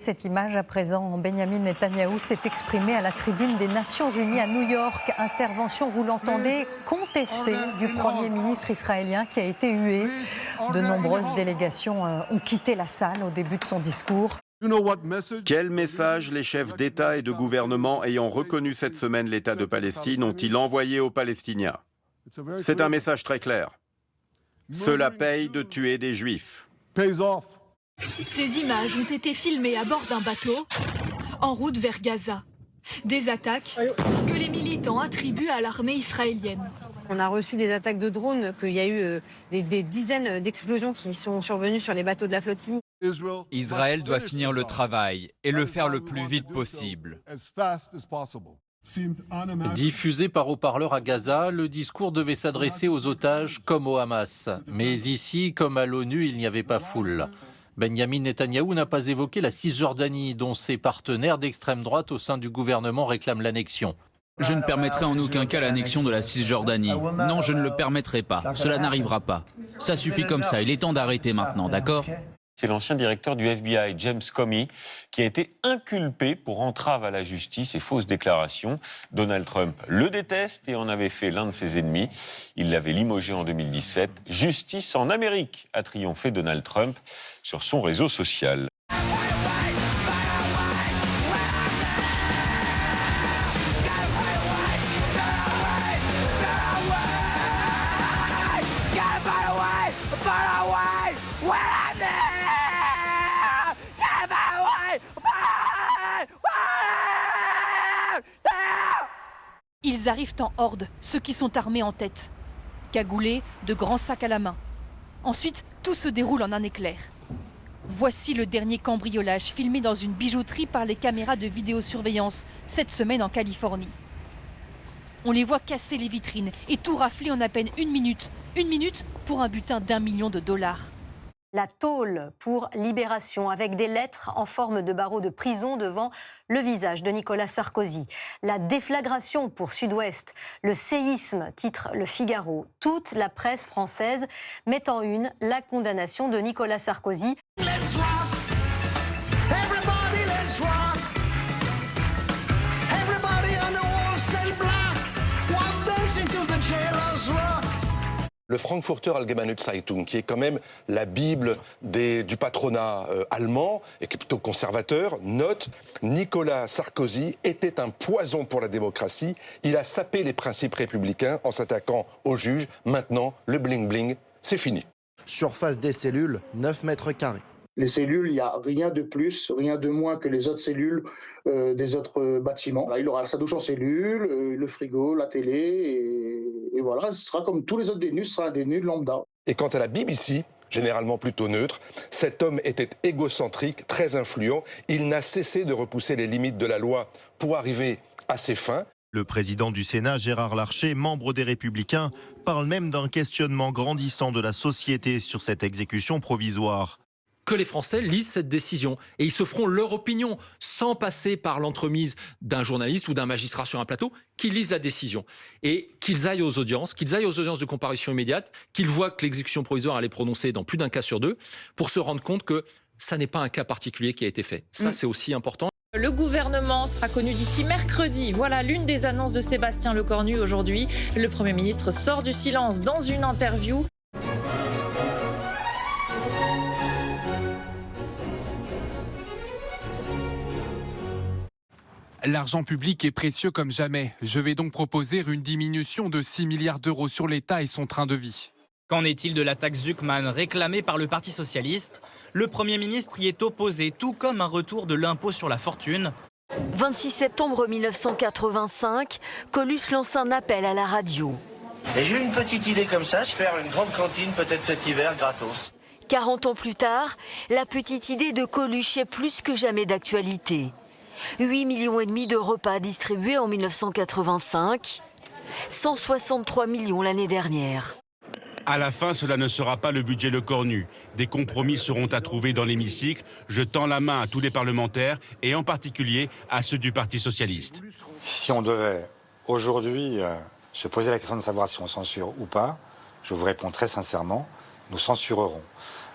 Cette image à présent, Benjamin Netanyahou s'est exprimé à la tribune des Nations Unies à New York. Intervention, vous l'entendez, contestée du Premier ministre israélien qui a été hué. De nombreuses délégations ont quitté la salle au début de son discours. Quel message les chefs d'État et de gouvernement ayant reconnu cette semaine l'État de Palestine ont-ils envoyé aux Palestiniens? C'est un message très clair. Cela paye de tuer des Juifs. Ces images ont été filmées à bord d'un bateau, en route vers Gaza. Des attaques que les militants attribuent à l'armée israélienne. On a reçu des attaques de drones, qu'il y a eu des dizaines d'explosions qui sont survenues sur les bateaux de la flottille. Israël doit finir le travail et le faire le plus vite possible. Diffusé par haut-parleur à Gaza, le discours devait s'adresser aux otages comme au Hamas. Mais ici, comme à l'ONU, il n'y avait pas foule. Benjamin Netanyahou n'a pas évoqué la Cisjordanie, dont ses partenaires d'extrême droite au sein du gouvernement réclament l'annexion. Je ne permettrai en aucun cas l'annexion de la Cisjordanie. Non, je ne le permettrai pas. Cela n'arrivera pas. Ça suffit comme ça. Il est temps d'arrêter maintenant, d'accord ? C'est l'ancien directeur du FBI, James Comey, qui a été inculpé pour entrave à la justice et fausses déclarations. Donald Trump le déteste et en avait fait l'un de ses ennemis. Il l'avait limogé en 2017. Justice en Amérique, a triomphé Donald Trump sur son réseau social. Ils arrivent en horde, ceux qui sont armés en tête. Cagoulés, de grands sacs à la main. Ensuite, tout se déroule en un éclair. Voici le dernier cambriolage filmé dans une bijouterie par les caméras de vidéosurveillance cette semaine en Californie. On les voit casser les vitrines et tout rafler en à peine une minute. Une minute pour un butin d'1 million de dollars. La tôle pour Libération, avec des lettres en forme de barreaux de prison devant le visage de Nicolas Sarkozy. La déflagration pour Sud-Ouest, le séisme, titre Le Figaro. Toute la presse française met en une la condamnation de Nicolas Sarkozy. Le Frankfurter Allgemeine Zeitung, qui est quand même la Bible du patronat allemand et qui est plutôt conservateur, note « Nicolas Sarkozy était un poison pour la démocratie. Il a sapé les principes républicains en s'attaquant aux juges. Maintenant, le bling-bling, c'est fini. » Surface des cellules, 9 mètres carrés. Les cellules, il n'y a rien de plus, rien de moins que les autres cellules des autres bâtiments. Là, il aura sa douche en cellule, le frigo, la télé, et voilà, ce sera comme tous les autres détenus, ce sera un détenu lambda. Et quant à la BBC, généralement plutôt neutre, cet homme était égocentrique, très influent. Il n'a cessé de repousser les limites de la loi pour arriver à ses fins. Le président du Sénat, Gérard Larcher, membre des Républicains, parle même d'un questionnement grandissant de la société sur cette exécution provisoire. Que les Français lisent cette décision et ils se feront leur opinion sans passer par l'entremise d'un journaliste ou d'un magistrat sur un plateau, qu'ils lisent la décision et qu'ils aillent aux audiences de comparution immédiate, qu'ils voient que l'exécution provisoire elle est prononcée dans plus d'un cas sur deux pour se rendre compte que ça n'est pas un cas particulier qui a été fait. Ça, c'est aussi important. Le gouvernement sera connu d'ici mercredi. Voilà l'une des annonces de Sébastien Lecornu aujourd'hui. Le Premier ministre sort du silence dans une interview. L'argent public est précieux comme jamais. Je vais donc proposer une diminution de 6 milliards d'euros sur l'État et son train de vie. Qu'en est-il de la taxe Zuckman réclamée par le Parti socialiste? Le Premier ministre y est opposé, tout comme un retour de l'impôt sur la fortune. 26 septembre 1985, Coluche lance un appel à la radio. Et j'ai une petite idée comme ça, se faire une grande cantine peut-être cet hiver gratos. 40 ans plus tard, la petite idée de Coluche est plus que jamais d'actualité. 8,5 millions de repas distribués en 1985, 163 millions l'année dernière. À la fin, cela ne sera pas le budget Lecornu. Des compromis seront à trouver dans l'hémicycle. Je tends la main à tous les parlementaires et en particulier à ceux du Parti socialiste. Si on devait aujourd'hui se poser la question de savoir si on censure ou pas, je vous réponds très sincèrement, nous censurerons.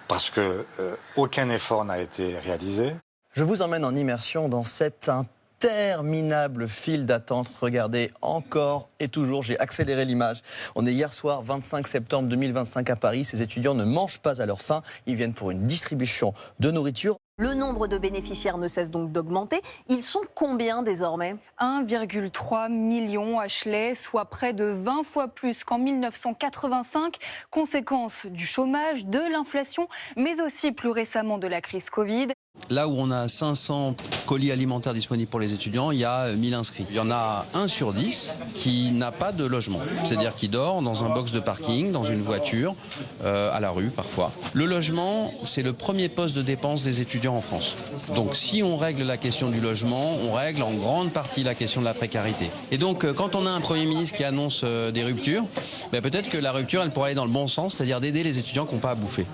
Parce que aucun effort n'a été réalisé. Je vous emmène en immersion dans cette interminable file d'attente. Regardez, encore et toujours, j'ai accéléré l'image. On est hier soir, 25 septembre 2025 à Paris. Ces étudiants ne mangent pas à leur faim. Ils viennent pour une distribution de nourriture. Le nombre de bénéficiaires ne cesse donc d'augmenter. Ils sont combien désormais ? 1,3 million, Ashley, soit près de 20 fois plus qu'en 1985. Conséquence du chômage, de l'inflation, mais aussi plus récemment de la crise Covid. Là où on a 500 colis alimentaires disponibles pour les étudiants, il y a 1000 inscrits. Il y en a 1 sur 10 qui n'a pas de logement. C'est-à-dire qui dort dans un box de parking, dans une voiture, à la rue parfois. Le logement, c'est le premier poste de dépense des étudiants en France. Donc si on règle la question du logement, on règle en grande partie la question de la précarité. Et donc quand on a un Premier ministre qui annonce des ruptures, peut-être que la rupture, elle pourrait aller dans le bon sens, c'est-à-dire d'aider les étudiants qui n'ont pas à bouffer.